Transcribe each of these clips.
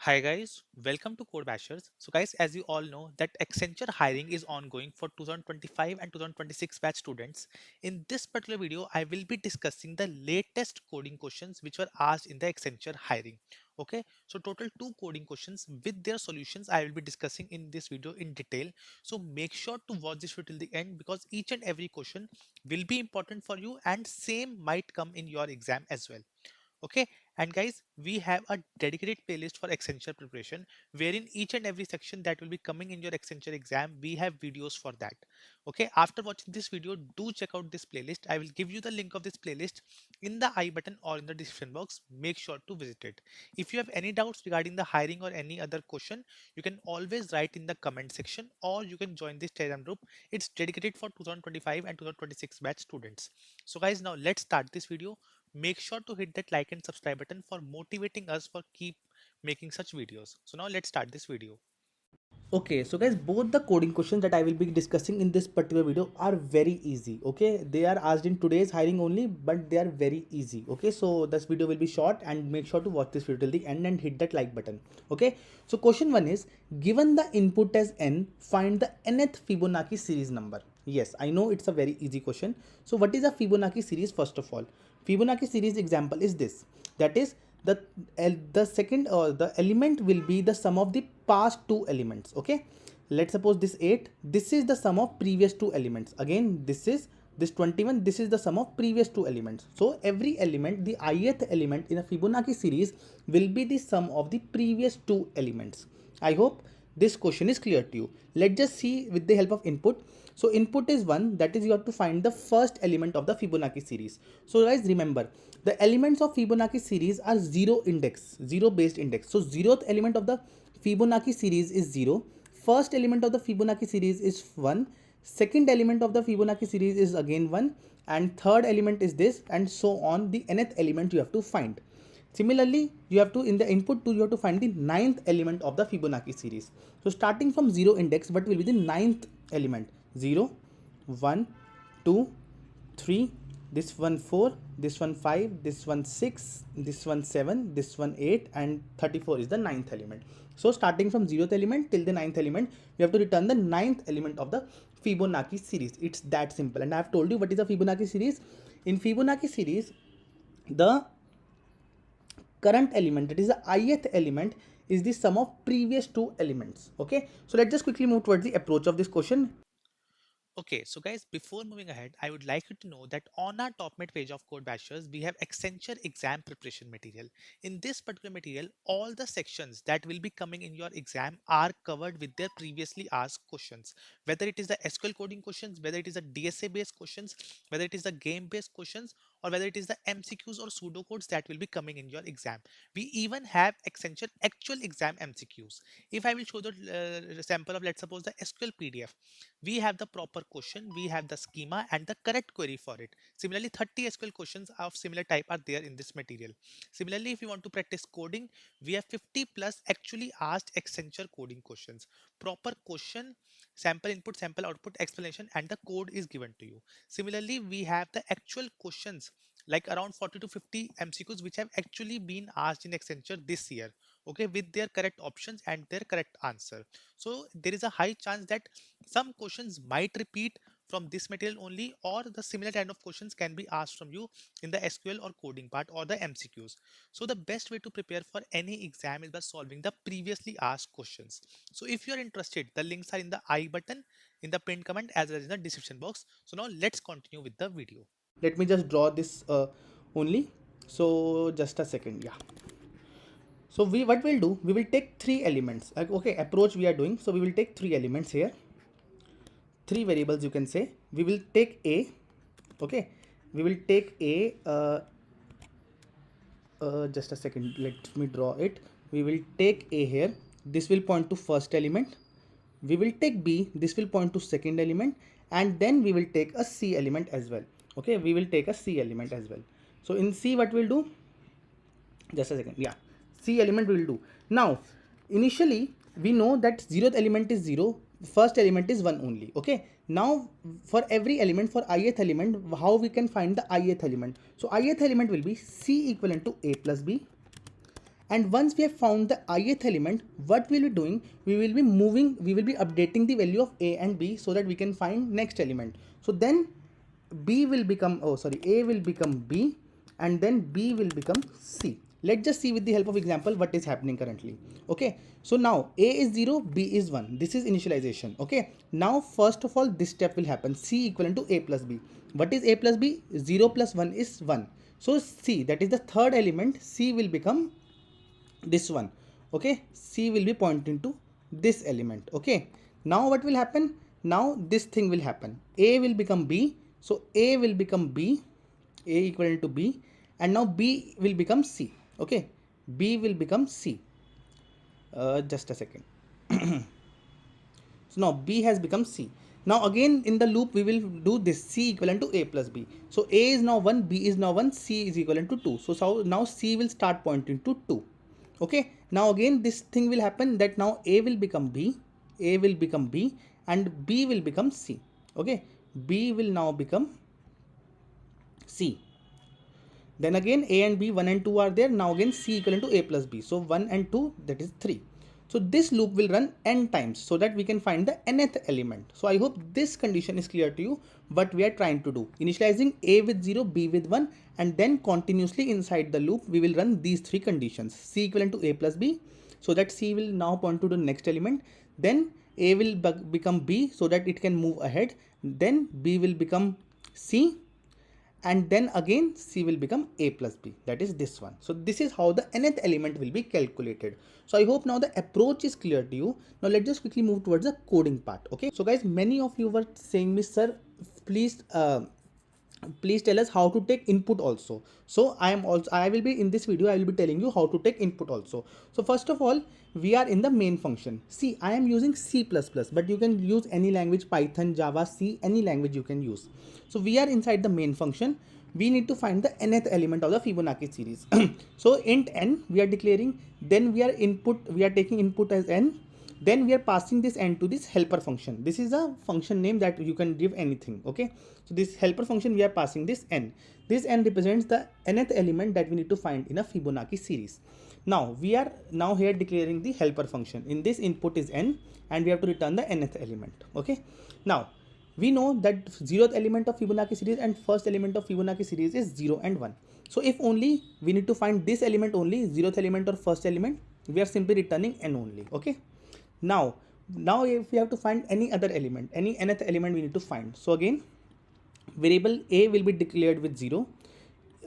Hi guys, welcome to Code Bashers. So guys, as you all know that Accenture hiring is ongoing for 2025 and 2026 batch students. In this particular video, I will be discussing the latest coding questions which were asked in the Accenture hiring. Okay, so total two coding questions with their solutions I will be discussing in this video in detail. So make sure to watch this video till the end because each and every question will be important for you and same might come in your exam as well. Okay, and guys, we have a dedicated playlist for Accenture preparation wherein each and every section that will be coming in your Accenture exam, we have videos for that. Okay, after watching this video, do check out this playlist. I will give you the link of this playlist in the I button or in the description box. Make sure to visit it. If you have any doubts regarding the hiring or any other question, you can always write in the comment section or you can join this Telegram group. It's dedicated for 2025 and 2026 batch students. So guys, now let's start this video. Make sure to hit that like and subscribe button for motivating us for keep making such videos. So now let's start this video. Okay, so guys, both the coding questions that I will be discussing in this particular video are very easy. Okay, they are asked in today's hiring only, but they are very easy. Okay, so this video will be short and make sure to watch this video till the end and hit that like button. Okay, so question one is given the input as n, find the nth Fibonacci series number. Yes, I know it's a very easy question. So what is a Fibonacci series? First of all, Fibonacci series example is this. That is the the second or the element will be the sum of the past two elements. Okay, let's suppose this 8, this is the sum of previous two elements. Again, this is this 21, this is the sum of previous two elements. So every element, the ith element in a Fibonacci series will be the sum of the previous two elements. I hope this question is clear to you. Let's just see with the help of input. So input is 1, that is you have to find the first element of the Fibonacci series. So guys, remember the elements of Fibonacci series are 0 index, 0 based index. So 0th element of the Fibonacci series is 0. First element of the Fibonacci series is 1. Second element of the Fibonacci series is again 1. And third element is this, and so on. The nth element you have to find. Similarly, you have to, in the input 2, you have to find the ninth element of the Fibonacci series. So starting from 0 index, what will be the ninth element? 0, 1, 2, 3, this one 4, this one 5, this one 6, this one 7, this one 8, and 34 is the ninth element. So starting from 0th element till the ninth element, we have to return the ninth element of the Fibonacci series. It's that simple. And I have told you what is a Fibonacci series. In Fibonacci series, the current element, that is the ith element, is the sum of previous two elements. Okay, so let's just quickly move towards the approach of this question. Okay, so guys, before moving ahead, I would like you to know that on our top mid page of Code Bashers, we have Accenture exam preparation material. In this particular material, all the sections that will be coming in your exam are covered with their previously asked questions. Whether it is the SQL coding questions, whether it is the DSA based questions, whether it is the game based questions, or whether it is the MCQs or pseudocodes that will be coming in your exam. We even have Accenture actual exam MCQs. If I will show the sample of, let's suppose, the SQL PDF, we have the proper question, we have the schema and the correct query for it. Similarly, 30 SQL questions of similar type are there in this material. Similarly, if you want to practice coding, we have 50 plus actually asked Accenture coding questions. Proper question, sample input, sample output, explanation, and the code is given to you. Similarly, we have the actual questions like around 40 to 50 MCQs which have actually been asked in Accenture this year, okay, with their correct options and their correct answer. So there is a high chance that some questions might repeat from this material only, or the similar kind of questions can be asked from you in the SQL or coding part or the MCQs. So the best way to prepare for any exam is by solving the previously asked questions. So if you are interested, the links are in the I button, in the pinned comment, as well as in the description box. So now let's continue with the video. Let me just draw this only. So just a second. Yeah, so we, what we'll do, we will take three elements. Like, okay, approach we are doing, so we will take three elements here, three variables you can say. We will take a, okay, we will take a just a second, let me draw it. We will take a here, this will point to first element. We will take b, this will point to second element. And then we will take a c element as well. Okay, we will take a c element as well. So in c, what we'll do, just a second, yeah, c element we will do. Now initially we know that 0th element is 0, first element is 1 only. Okay, now for every element, for ith element, how we can find the ith element? So ith element will be c equivalent to a plus b, And once we have found the ith element, what we'll be doing, we will be moving, we will be updating the value of a and b so that we can find next element. So then b will become, oh sorry, a will become b, and then b will become c. Let's just see with the help of example what is happening currently. Okay, so now a is 0, b is 1. This is initialization. Okay, now first of all this step will happen, c equivalent to a plus b. What is a plus b? 0 plus 1 is 1. So c, that is the third element, c will become this one. Okay, c will be pointing to this element. Okay, now what will happen? Now this thing will happen, a will become b, so a will become b, a equivalent to b, and now b will become c. Okay, b will become c. Just a second. So now b has become c. Now again in the loop we will do this, c equivalent to a plus b. So a is now 1, b is now 1, c is equivalent to 2. So now c will start pointing to 2. Okay, now again this thing will happen, that now a will become b, a will become b, and b will become c. Okay, b will now become c. Then again a and b, 1 and 2 are there. Now again c equivalent to a plus b. So 1 and 2, that is 3. So this loop will run n times so that we can find the nth element. So I hope this condition is clear to you what we are trying to do. Initializing a with 0, b with 1, and then continuously inside the loop we will run these three conditions. C equivalent to a plus b, so that c will now point to the next element. Then a will become b so that it can move ahead. Then b will become c, and then again c will become a plus b, that is this one. So this is how the nth element will be calculated. So I hope now the approach is clear to you. Now let's just quickly move towards the coding part. Okay, so guys, many of you were saying me, sir, please please tell us how to take input also. So I will be in this video, I will be telling you how to take input also. So first of all, we are in the main function. See, I am using C++, but you can use any language, Python, Java, C, any language you can use. So we are inside the main function. We need to find the nth element of the Fibonacci series. So int n we are declaring, then we are taking input as n, then we are passing this n to this helper function. This is a function name that you can give anything. Okay, so this helper function, we are passing this n. This n represents the nth element that we need to find in a Fibonacci series. Now we are now here declaring the helper function. In this input is n, and we have to return the nth element. Okay, now we know that 0th element of Fibonacci series and first element of Fibonacci series is 0 and 1. So if only we need to find this element only, 0th element or first element, we are simply returning n only. Okay, now if we have to find any other element, any nth element we need to find. So again, variable a will be declared with 0,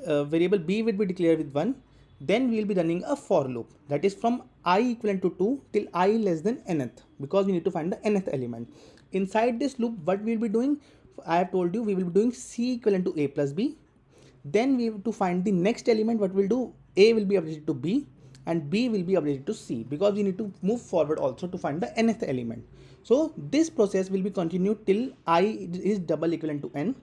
variable b will be declared with 1. Then we will be running a for loop, that is from I equivalent to 2 till I less than nth, because we need to find the nth element. Inside this loop, what we will be doing, I have told you, we will be doing c equivalent to a plus b. Then we have to find the next element. What we'll do, a will be updated to b and b will be updated to c, because we need to move forward also to find the nth element. So this process will be continued till I is double equivalent to n.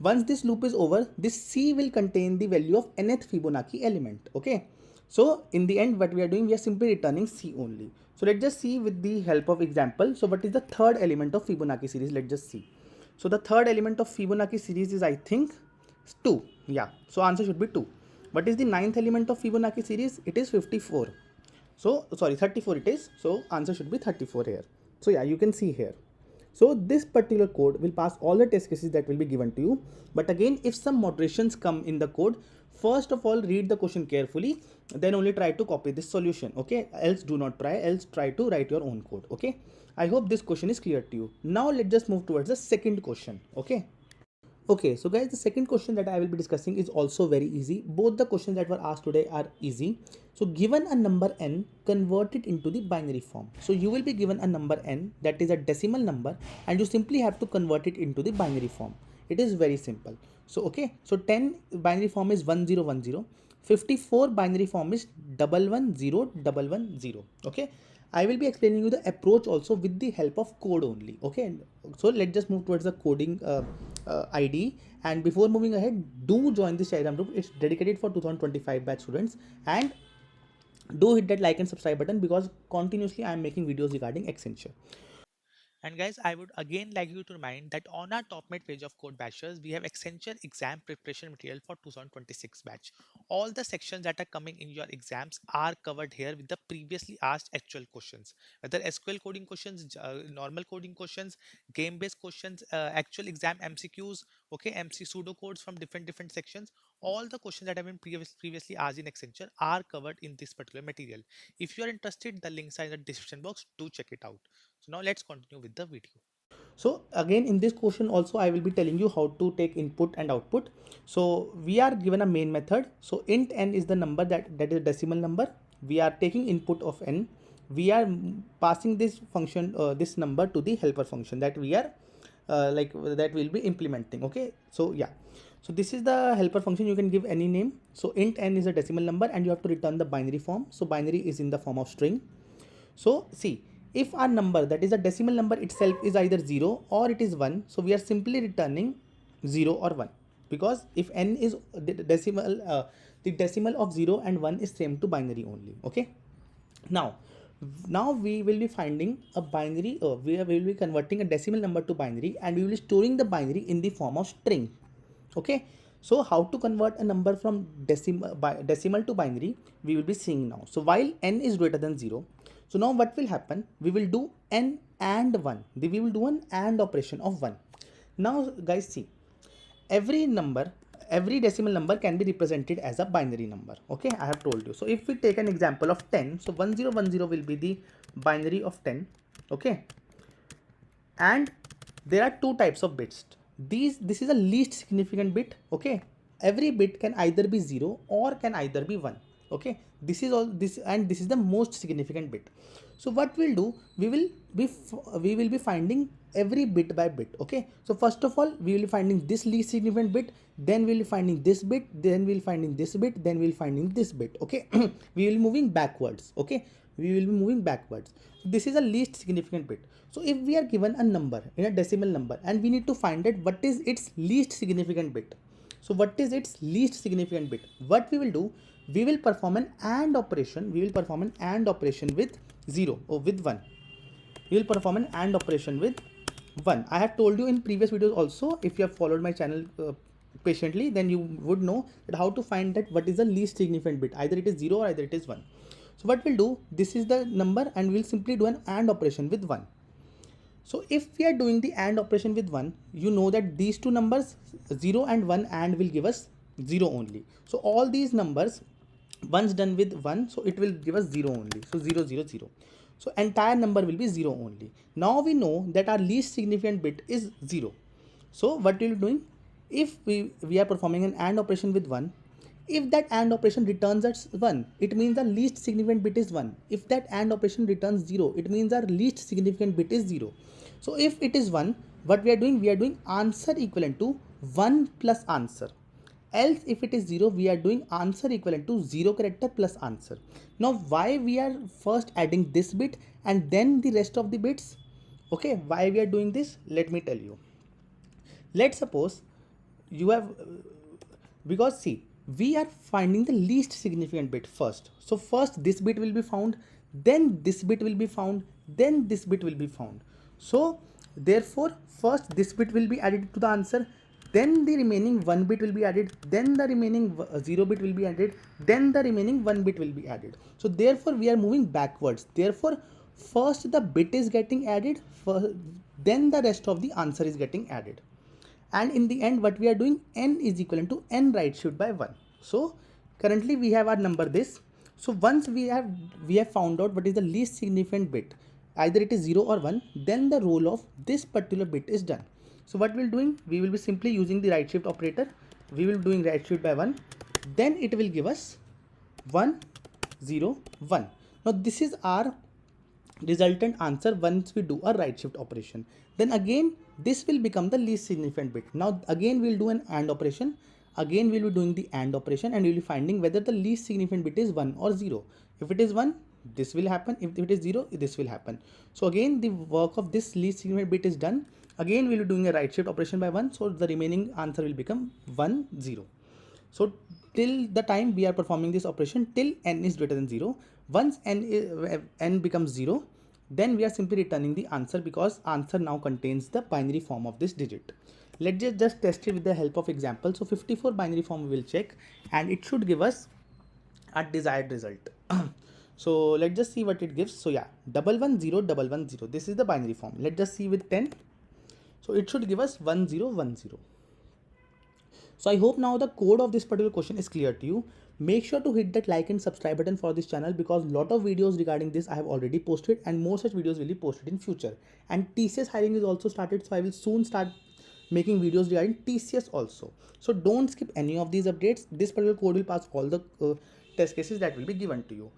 Once this loop is over, this c will contain the value of nth Fibonacci element. Okay, so in the end what we are doing, we are simply returning c only. So let's just see with the help of example. So what is the third element of Fibonacci series? Let's just see. So the third element of Fibonacci series is, I think, 2. Yeah, so answer should be 2. What is the ninth element of Fibonacci series? It is 54. So sorry, 34 it is. So answer should be 34 here. So yeah, you can see here. So this particular code will pass all the test cases that will be given to you. But again, if some moderations come in the code, first of all read the question carefully, then only try to copy this solution. Okay, else do not try, else try to write your own code. Okay, I hope this question is clear to you. Now let's just move towards the second question. Okay, so guys, the second question that I will be discussing is also very easy. Both the questions that were asked today are easy. So given a number n, convert it into the binary form. So you will be given a number n, that is a decimal number, and you simply have to convert it into the binary form. It is very simple. So okay, so 10 binary form is 1010. 54 binary form is 110110. Okay, I will be explaining you the approach also with the help of code only. Okay, so let's just move towards the coding ID. And before moving ahead, do join this Telegram group. It's dedicated for 2025 batch students, and do hit that like and subscribe button, because continuously I am making videos regarding Accenture. And guys, I would again like you to remind that on our top mid page of Code Bashers, we have Accenture exam preparation material for 2026 batch. All the sections that are coming in your exams are covered here with the previously asked actual questions, whether SQL coding questions, normal coding questions, game-based questions, actual exam MCQs, okay, MC pseudo codes from different sections. All the questions that have been previously asked in Accenture are covered in this particular material. If you are interested, the links are in the description box. Do check it out. So now let's continue with the video. So again, in this question also I will be telling you how to take input and output. So we are given a main method. So int n is the number that is a decimal number. We are taking input of n. We are passing this function, this number to the helper function that we are that we'll be implementing. Okay, so yeah, so this is the helper function. You can give any name. So int n is a decimal number and you have to return the binary form. So binary is in the form of string. So see, if our number, that is a decimal number itself, is either 0 or it is 1, so we are simply returning 0 or 1, because if n is the decimal of 0 and 1 is same to binary only. Okay, now we will be finding a binary, we will be converting a decimal number to binary, and we will be storing the binary in the form of string. Okay, so how to convert a number from decimal to binary, we will be seeing now. So while n is greater than 0, so now what will happen, we will do n and 1, we will do an and operation of 1. Now guys, see, every number, every decimal number can be represented as a binary number. Okay, I have told you. So if we take an example of 10, so 1010 will be the binary of 10. Okay, and there are two types of bits. This is a least significant bit. Okay, every bit can either be 0 or can either be 1. Okay, this is all this, and this is the most significant bit. So what we'll do, we will be finding every bit by bit. Okay, so first of all we will be finding this least significant bit, then we'll be finding this bit, then we'll finding this bit, then we'll finding this bit. Okay, we will be moving backwards. Okay, we will be moving backwards. So this is a least significant bit. So if we are given a number in a decimal number and we need to find out what is its least significant bit, so what is its least significant bit, what we will do, we will perform an AND operation. We will perform an AND operation with 0 or with 1. We will perform an AND operation with 1. I have told you in previous videos also. If you have followed my channel patiently, then you would know that how to find that what is the least significant bit, either it is 0 or either it is 1. So what we'll do, this is the number and we'll simply do an AND operation with 1. So if we are doing the AND operation with 1, you know that these two numbers 0 and 1 AND will give us 0 only. So all these numbers, once done with 1, so it will give us 0 only. So 0 0 0. So entire number will be 0 only. Now we know that our least significant bit is 0. So what we will be doing, if we are performing an AND operation with 1, if that AND operation returns as 1, it means the least significant bit is 1. If that AND operation returns 0, it means our least significant bit is 0. So if it is 1, what we are doing answer equivalent to 1 plus answer. Else if it is 0, we are doing answer equivalent to 0 character plus answer. Now why we are first adding this bit and then the rest of the bits? Okay, why we are doing this? Let me tell you. Let's suppose you have, because see, we are finding the least significant bit first. So first this bit will be found, then this bit will be found, then this bit will be found. So therefore first this bit will be added to the answer, then the remaining 1 bit will be added, then the remaining 0 bit will be added, then the remaining 1 bit will be added. So therefore we are moving backwards. Therefore first the bit is getting added, then the rest of the answer is getting added. And in the end what we are doing, n is equivalent to n right shift by 1. So currently we have our number this. So once we have found out what is the least significant bit, either it is 0 or 1, then the role of this particular bit is done. So what we'll doing, we will be simply using the right shift operator. We will be doing right shift by 1, then it will give us 1 0 1. Now this is our resultant answer once we do a right shift operation. Then again this will become the least significant bit. Now again we'll do an AND operation. Again we'll be doing the AND operation and we'll be finding whether the least significant bit is 1 or 0. If it is 1, this will happen. If it is 0, this will happen. So again the work of this least significant bit is done. Again we'll be doing a right shift operation by 1, so the remaining answer will become 1 0. So till the time we are performing this operation till n is greater than 0. Once n becomes 0, then we are simply returning the answer because answer now contains the binary form of this digit. Let's just test it with the help of example. So 54 binary form we will check, and it should give us a desired result. So let's just see what it gives. So yeah, 110 110, this is the binary form. Let's just see with 10. So it should give us 1010. So I hope now the code of this particular question is clear to you. Make sure to hit that like and subscribe button for this channel, because lot of videos regarding this I have already posted, and more such videos will be posted in future. And TCS hiring is also started, so I will soon start making videos regarding TCS also. So don't skip any of these updates. This particular code will pass all the test cases that will be given to you.